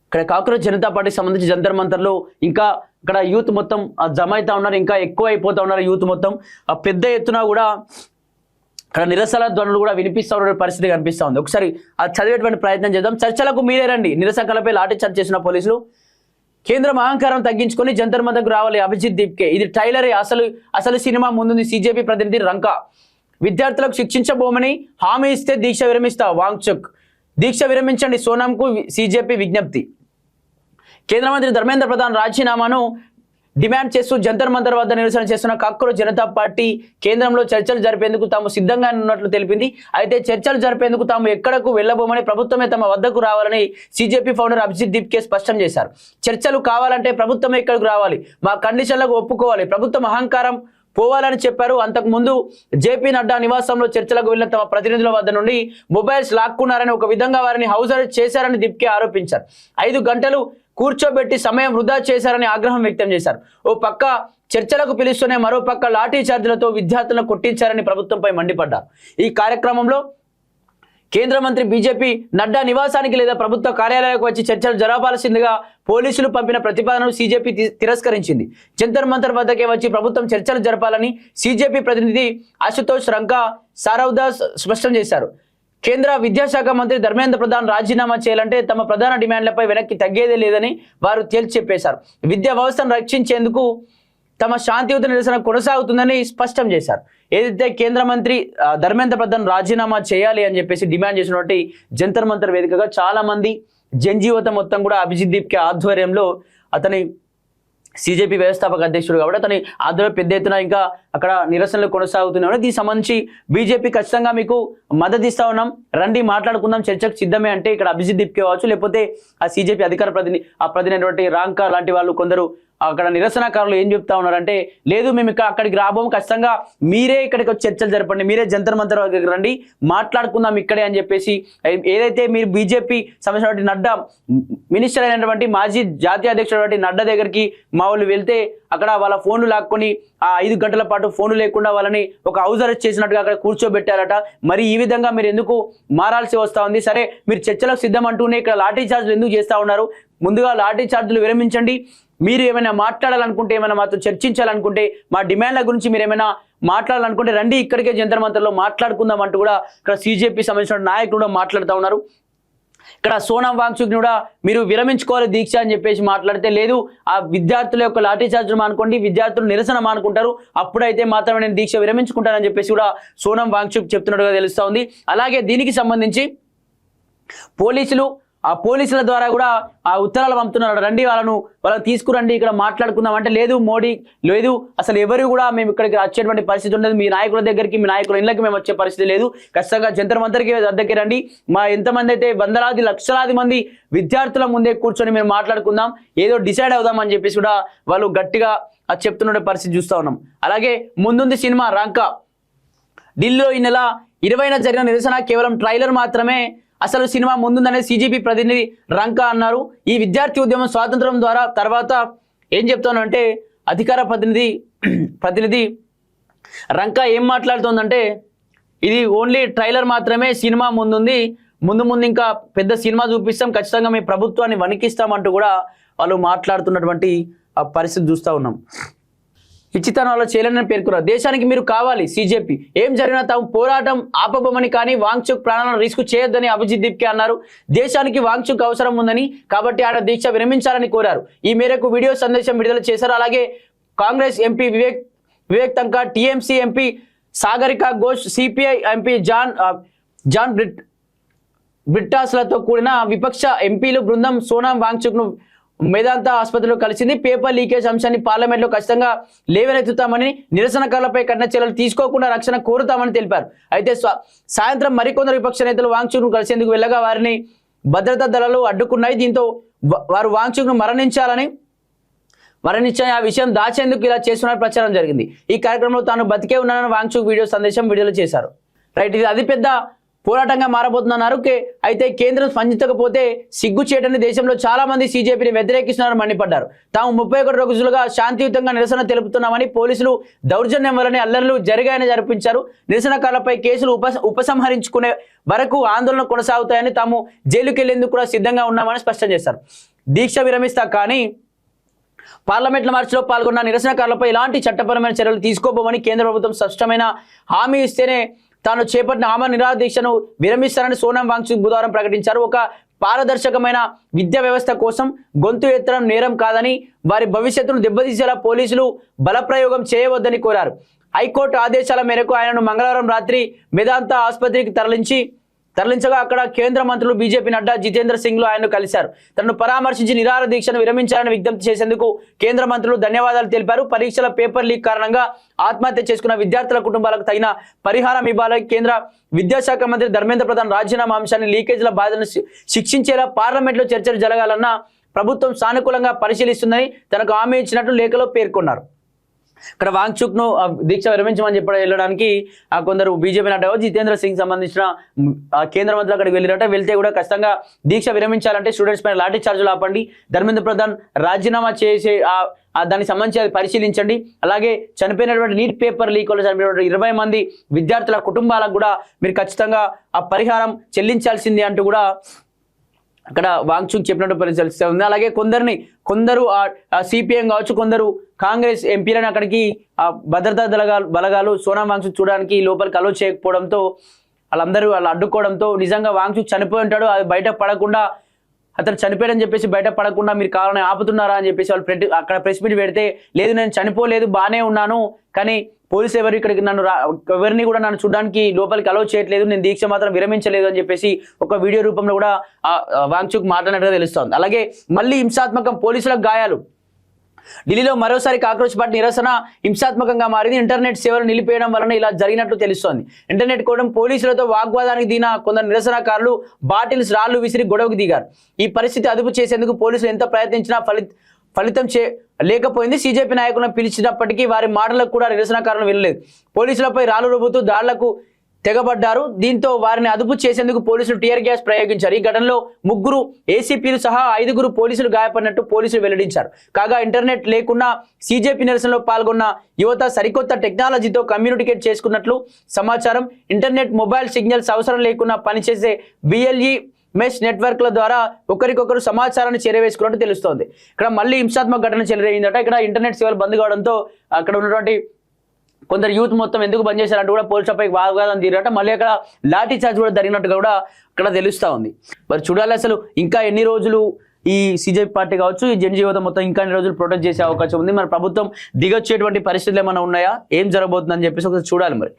ఇక్కడ కాక్రోచ్ జనతా పార్టీకి సంబంధించి జంతర్ మంతర్లో ఇంకా ఇక్కడ యూత్ మొత్తం జమ అవుతా ఉన్నారు, ఇంకా ఎక్కువ అయిపోతా ఉన్నారు యూత్ మొత్తం. పెద్ద ఎత్తున కూడా ఇక్కడ నిరసన ధ్వనులు కూడా వినిపిస్తూ ఉన్న పరిస్థితి కనిపిస్తూ ఉంది. ఒకసారి అది చదివేటువంటి ప్రయత్నం చేద్దాం. చర్చలకు మీరే రండి, నిరసనలపై లాఠీ చార్జ్ చేసిన పోలీసులు. కేంద్రం అహంకారం తగ్గించుకొని జంతర్ మంతర్కు రావాలి అభిజిత్ దీప్కే. ఇది ట్రైలరే, అసలు సినిమా ముందుంది. సిజేపీ ప్రతినిధి రంకా. విద్యార్థులకు శిక్షించబోమని హామీ ఇస్తే దీక్ష విరమిస్తా వాంగ్చుక్. దీక్ష విరమించండి సోనంకు సిజేపీ విజ్ఞప్తి. కేంద్ర మంత్రి ధర్మేంద్ర ప్రధాన్ రాజీనామాను డిమాండ్ చేస్తూ జంతర్ మంతర్ వద్ద నిరసన చేస్తున్న కాక్రోచ్ జనతా పార్టీ కేంద్రంలో చర్చలు జరిపేందుకు తాము సిద్ధంగా ఉన్నట్లు తెలిపింది. అయితే చర్చలు జరిపేందుకు తాము ఎక్కడకు వెళ్లబోమని, ప్రభుత్వమే తమ వద్దకు రావాలని సిజేపీ ఫౌండర్ అభిజిత్ దీప్కే స్పష్టం చేశారు. చర్చలు కావాలంటే ప్రభుత్వమే ఇక్కడకు రావాలి, మా కండిషన్లకు ఒప్పుకోవాలి, ప్రభుత్వం అహంకారం పోవాలని చెప్పారు. అంతకుముందు జేపీ నడ్డా నివాసంలో చర్చలకు వెళ్లిన తమ ప్రతినిధుల వద్ద నుండి మొబైల్స్ లాక్కున్నారని, ఒక విధంగా వారిని హౌస్ అరెస్ట్ చేశారని దీప్కే ఆరోపించారు. 5 గంటలు కూర్చోబెట్టి సమయం వృధా చేశారని ఆగ్రహం వ్యక్తం చేశారు. ఓ పక్క చర్చలకు పిలుస్తూనే మరో పక్క లాఠీ చార్జీలతో విద్యార్థులను కొట్టించారని ప్రభుత్వంపై మండిపడ్డారు. ఈ కార్యక్రమంలో కేంద్ర మంత్రి బీజేపీ నడ్డా నివాసానికి లేదా ప్రభుత్వ కార్యాలయాలకు వచ్చి చర్చలు జరపాల్సిందిగా పోలీసులు పంపిన ప్రతిపాదనను సీజేపీ తిరస్కరించింది. జంతర్ మంతర్ వద్దకే వచ్చి ప్రభుత్వం చర్చలు జరపాలని సీజేపీ ప్రతినిధి ఆశుతోష్ రంకా సారౌదాస్ స్పష్టం చేశారు. కేంద్ర విద్యాశాఖ మంత్రి ధర్మేంద్ర ప్రధాన్ రాజీనామా చేయాలంటే తమ ప్రధాన డిమాండ్లపై వెనక్కి తగ్గేదే లేదని వారు తేల్చి చెప్పేశారు. విద్యా వ్యవస్థను రక్షించేందుకు తమ శాంతియుత నిరసన కొనసాగుతుందని స్పష్టం చేశారు. ఏదైతే కేంద్ర మంత్రి ధర్మేంద్ర ప్రధాన్ రాజీనామా చేయాలి అని చెప్పేసి డిమాండ్ చేసినటువంటి జంతర్ మంతర్ వేదికగా చాలా మంది జనజీవితం మొత్తం కూడా అభిజిత్ దీప్కే ఆధ్వర్యంలో, అతని సిజేపీ వ్యవస్థాపక అధ్యక్షుడు కాబట్టి అతని ఆధ్వర్యంలో పెద్ద ఎత్తున ఇంకా అక్కడ నిరసనలు కొనసాగుతున్నాయి. దీనికి సంబంధించి బీజేపీ ఖచ్చితంగా మీకు మద్దతు ఇస్తా ఉన్నాం, రండి మాట్లాడుకుందాం, చర్చకు సిద్ధమే అంటే ఇక్కడ అభిజిత్ దీప్కే కావచ్చు, లేకపోతే ఆ సిజేపీ అధికార ప్రతినిధి రాంకా లాంటి వాళ్ళు కొందరు అక్కడ నిరసనకారులు ఏం చెప్తా ఉన్నారంటే, లేదు మేము అక్కడికి రాబోము, ఖచ్చితంగా మీరే ఇక్కడికి వచ్చి చర్చలు జరపండి, మీరే జంతర్ మంతర్ దగ్గరికి రండి, మాట్లాడుకుందాం ఇక్కడే అని చెప్పేసి. ఏదైతే మీరు బీజేపీ సంబంధించినటువంటి నడ్డా మినిస్టర్ అయినటువంటి మాజీ జాతీయ అధ్యక్షుడు నడ్డా దగ్గరికి మా వాళ్ళు వెళ్తే అక్కడ వాళ్ళ ఫోన్లు లాక్కొని ఆ 5 గంటల పాటు ఫోన్లు లేకుండా వాళ్ళని ఒక హౌస్ అరెస్ట్ చేసినట్టుగా అక్కడ కూర్చోబెట్టారట. మరి ఈ విధంగా మీరు ఎందుకు మారాల్సి వస్తూ ఉంది? సరే మీరు చర్చలకు సిద్ధం అంటూనే ఇక్కడ లాఠీ చార్జీలు ఎందుకు చేస్తూ ఉన్నారు? ముందుగా లాఠీ చార్జీలు విరమించండి. మీరు ఏమైనా మాట్లాడాలనుకుంటే, ఏమైనా మాతో చర్చించాలనుకుంటే, మా డిమాండ్ల గురించి మీరు ఏమైనా మాట్లాడాలనుకుంటే రండి ఇక్కడికే జంతర్ మంతర్లో మాట్లాడుకుందాం అంటూ కూడా ఇక్కడ సీజేపీ సంబంధించిన నాయకులు కూడా మాట్లాడుతూ ఉన్నారు. ఇక్కడ సోనం వాంగ్చుక్ కూడా మీరు విరమించుకోవాలి దీక్ష అని చెప్పేసి మాట్లాడితే, లేదు ఆ విద్యార్థుల యొక్క లాఠీ చార్జీలు మానుకోండి, విద్యార్థులు నిరసన మానుకుంటారు, అప్పుడైతే మాత్రమే నేను దీక్ష విరమించుకుంటానని చెప్పేసి కూడా సోనం వాంగ్చుక్ చెప్తున్నట్టుగా తెలుస్తూ ఉంది. అలాగే దీనికి సంబంధించి ఆ పోలీసుల ద్వారా కూడా ఆ ఉత్తరాలు పంపుతున్నారు, రండి వాళ్ళని తీసుకురండి ఇక్కడ మాట్లాడుకుందాం అంటే, లేదు మోడీ లేదు, అసలు ఎవరు కూడా మేము ఇక్కడికి వచ్చేటువంటి పరిస్థితి ఉండదు, మీ నాయకుల దగ్గరికి మీ నాయకుల ఇళ్ళకి మేము వచ్చే పరిస్థితి లేదు, ఖచ్చితంగా జంతర్ మంతర్కి వద్దకి రండి, మా ఎంతమంది అయితే వందలాది లక్షలాది మంది విద్యార్థుల ముందే కూర్చొని మేము మాట్లాడుకుందాం, ఏదో డిసైడ్ అవుదాం అని చెప్పేసి కూడా వాళ్ళు గట్టిగా చెప్తున్న పరిస్థితి చూస్తూ ఉన్నాం. అలాగే ముందుంది సినిమా రంకా. ఢిల్లీలో ఈ నెల 20న జరిగిన నిరసన కేవలం ట్రైలర్ మాత్రమే, అసలు సినిమా ముందుందనే సీజేపీ ప్రతినిధి రంకా అన్నారు. ఈ విద్యార్థి ఉద్యమం స్వాతంత్రం ద్వారా తర్వాత ఏం చెప్తాను అంటే, అధికార ప్రతినిధి రంకా ఏం మాట్లాడుతోందంటే, ఇది ఓన్లీ ట్రైలర్ మాత్రమే, సినిమా ముందుంది, ముందు ఇంకా పెద్ద సినిమా చూపిస్తాం, ఖచ్చితంగా మీ ప్రభుత్వాన్ని వణికిస్తామంటూ కూడా వాళ్ళు మాట్లాడుతున్నటువంటి పరిస్థితి చూస్తూ ఉన్నాం. ఇచ్చితనాలు చేయాలని పేర్కొన్నారు. దేశానికి మీరు కావాలి, సీజేపీ ఏం జరిగినా తాము పోరాటం ఆపబోమని, కానీ వాంగ్చుక్ ప్రాణాలను రిస్క్ చేయొద్దని అభిజిత్ దీప్కే అన్నారు. దేశానికి వాంగ్చుక్ అవసరం ఉందని, కాబట్టి ఆయన దీక్ష విరమించాలని కోరారు. ఈ మేరకు వీడియో సందేశం విడుదల చేశారు. అలాగే Congress MP Vivek Tankha, TMC MP Sagarika Ghosh, CPI MP John బ్రిట్టాస్లతో కూడిన విపక్ష ఎంపీలు బృందం సోనం వాంగ్చుక్ను మేదాంత ఆసుపత్రిలో కలిసింది. పేపర్ లీకేజ్ అంశాన్ని పార్లమెంట్లో ఖచ్చితంగా లేవనెత్తుతామని, నిరసనకారులపై కఠిన చర్యలు తీసుకోకుండా రక్షణ కోరుతామని తెలిపారు. అయితే సాయంత్రం మరికొందరు విపక్ష నేతలు వాంగ్చుక్ను కలిసేందుకు వెళ్ళగా వారిని భద్రతా దళాలు అడ్డుకున్నాయి. దీంతో వారు వాంగ్చుక్ను మరణించాలని ఆ విషయం దాచేందుకు ఇలా చేస్తున్న ప్రచారం జరిగింది. ఈ కార్యక్రమంలో తాను బతికే ఉన్నానని వాంగ్చుక్ వీడియో సందేశం విడుదల చేశారు. రైట్, ఇది అతిపెద్ద పోరాటంగా మారబోతున్నారు. అయితే కేంద్రం స్పందించకపోతే సిగ్గు చేయడానికి దేశంలో చాలా మంది సీజేపీని వ్యతిరేకిస్తున్నారని మండిపడ్డారు. తాము 31 రోజులుగా శాంతియుతంగా నిరసన తెలుపుతున్నామని, పోలీసులు దౌర్జన్యం వల్లనే అల్లర్లు జరిగాయని జరిపించారు. నిరసనకారులపై కేసులు ఉపసంహరించుకునే వరకు ఆందోళన కొనసాగుతాయని, తాము జైలుకి వెళ్లేందుకు కూడా సిద్ధంగా ఉన్నామని స్పష్టం చేశారు. దీక్ష విరమిస్తా కానీ పార్లమెంట్ల మార్చిలో పాల్గొన్న నిరసనకారులపై ఇలాంటి చట్టపరమైన చర్యలు తీసుకోబోమని కేంద్ర ప్రభుత్వం స్పష్టమైన హామీ ఇస్తేనే తాను చేపట్టిన ఆమరణ నిరాహార దీక్షను విరమిస్తారని సోనం వాంగ్చుక్ బుధవారం ప్రకటించారు. ఒక పారదర్శకమైన విద్యా వ్యవస్థ కోసం గొంతు ఎత్తడం నేరం కాదని, వారి భవిష్యత్తును దెబ్బతీసేలా పోలీసులు బలప్రయోగం చేయవద్దని కోరారు. హైకోర్టు ఆదేశాల మేరకు ఆయనను మంగళవారం రాత్రి మేదాంత ఆసుపత్రికి తరలించగా అక్కడ కేంద్ర మంత్రులు బీజేపీ నడ్డా, జితేంద్ర సింగ్లు ఆయనను కలిశారు. తనను పరామర్శించి నిరాహార దీక్షను విరమించాలని విజ్ఞప్తి చేసేందుకు కేంద్ర మంత్రులు ధన్యవాదాలు తెలిపారు. పరీక్షల పేపర్ లీక్ కారణంగా ఆత్మహత్య చేసుకున్న విద్యార్థుల కుటుంబాలకు తగిన పరిహారం ఇవ్వాలని కేంద్ర విద్యాశాఖ మంత్రి ధర్మేంద్ర ప్రధాన్ రాజీనామా అంశాన్ని లీకేజీల బాధను శిక్షించేలా పార్లమెంట్లో చర్చలు జరగాలన్న ప్రభుత్వం సానుకూలంగా పరిశీలిస్తుందని తనకు హామీ ఇచ్చినట్లు లేఖలో పేర్కొన్నారు. ఇక్కడ వాంగ్చుక్ ను దీక్ష విరమించమని చెప్పడం వెళ్ళడానికి కొందరు బీజేపీ నడ్డా, జితేంద్ర సింగ్ సంబంధించిన కేంద్ర మంత్రులు అక్కడికి వెళ్ళినట్ట. వెళ్తే కూడా ఖచ్చితంగా దీక్ష విరమించాలంటే స్టూడెంట్స్ పైన లాఠీ చార్జీలు ఆపండి, ధర్మేంద్ర ప్రధాన్ రాజీనామా చేసే దానికి సంబంధించి అది పరిశీలించండి. అలాగే చనిపోయినటువంటి నీట్ పేపర్ లీక్ వల్ల చనిపోయినటువంటి 20 మంది విద్యార్థుల కుటుంబాలకు కూడా మీరు ఖచ్చితంగా ఆ పరిహారం చెల్లించాల్సింది అంటూ కూడా అక్కడ వాంగ్చుక్ చెప్పినట్టు పరిశీలిస్తూ ఉంది. అలాగే కొందరు సిపిఎం కావచ్చు, కొందరు కాంగ్రెస్ ఎంపీలను అక్కడికి భద్రతా బలగాలు సోనం వాంగ్చుక్ చూడడానికి లోపలికి అలో చేయకపోవడంతో వాళ్ళు అడ్డుకోవడంతో నిజంగా వాంగ్చుక్ చనిపోయి ఉంటాడు, అది బయట పడకుండా, అతను చనిపోయాడని చెప్పేసి బయట పడకుండా మీరు కావాలని ఆపుతున్నారా అని చెప్పేసి వాళ్ళు అక్కడ ప్రెస్ మీట్ పెడితే, లేదు నేను చనిపోలేదు, బాగానే ఉన్నాను, కానీ పోలీసు ఎవరిని కూడా నన్ను చూడడానికి లోపలికి అలౌ చేయట్లేదు, నేను దీక్ష మాత్రం విరమించలేదు అని చెప్పేసి ఒక వీడియో రూపంలో కూడా వాంగ్చుక్ మాట్లాడినట్టుగా తెలుస్తోంది. అలాగే మళ్ళీ హింసాత్మకం, పోలీసులకు గాయాలు. ఢిల్లీలో మరోసారి కాక్రోచ్ పార్టీ నిరసన హింసాత్మకంగా మారింది. ఇంటర్నెట్ సేవలు నిలిపేయడం వలన ఇలా జరిగినట్లు తెలుస్తోంది. ఇంటర్నెట్ కోవడం పోలీసులతో వాగ్వాదానికి దిగిన కొందరు నిరసనకారులు బాటిల్స్, రాళ్లు విసిరి గొడవకు దిగారు. ఈ పరిస్థితి అదుపు చేసేందుకు పోలీసులు ఎంత ప్రయత్నించినా ఫలితం లేకపోయింది. సీజేపీ నాయకులను పిలిచినప్పటికీ వారి మాటలకు కూడా నిరసనకారులు వినలేదు. పోలీసులపై రాళ్లు రుబ్బుతూ దాడులకు తెగబడ్డారు. దీంతో వారిని అదుపు చేసేందుకు పోలీసులు టియర్ గ్యాస్ ప్రయోగించారు. ఈ ఘటనలో 3 ఏసీపీలు సహా 5 పోలీసులు గాయపడినట్టు పోలీసులు వెల్లడించారు. కాగా ఇంటర్నెట్ లేకున్నా సీజేపీ నిరసనలో పాల్గొన్న యువత సరికొత్త టెక్నాలజీతో కమ్యూనికేట్ చేసుకున్నట్లు సమాచారం. ఇంటర్నెట్, మొబైల్ సిగ్నల్స్ అవసరం లేకున్నా పనిచేసే BLE మెష్ నెట్వర్క్ల ద్వారా ఒకరికొకరు సమాచారాన్ని చేరవేసుకున్నట్టు తెలుస్తోంది. ఇక్కడ మళ్ళీ హింసాత్మక ఘటన చెలరేగిందట. ఇక్కడ ఇంటర్నెట్ సేవలు బంద్ కావడంతో అక్కడ ఉన్నటువంటి కొందరు యూత్ మొత్తం ఎందుకు బంద్ చేశారంటూ కూడా పోలీసులపై వాగ్వాదం తీరట. మళ్ళీ అక్కడ లాఠీ చార్జ్ కూడా జరిగినట్టుగా కూడా అక్కడ తెలుస్తూ ఉంది. మరి చూడాలి అసలు ఇంకా ఎన్ని రోజులు ఈ సీజేపీ పార్టీ కావచ్చు, ఈ జన్ యువత మొత్తం ఇంకా ఎన్ని రోజులు ప్రొటెస్ట్ చేసే అవకాశం ఉంది. మరి ప్రభుత్వం దిగొచ్చేటువంటి పరిస్థితులు ఏమైనా ఉన్నాయా, ఏం జరగబోతుందని చెప్పేసి ఒకసారి చూడాలి మరి.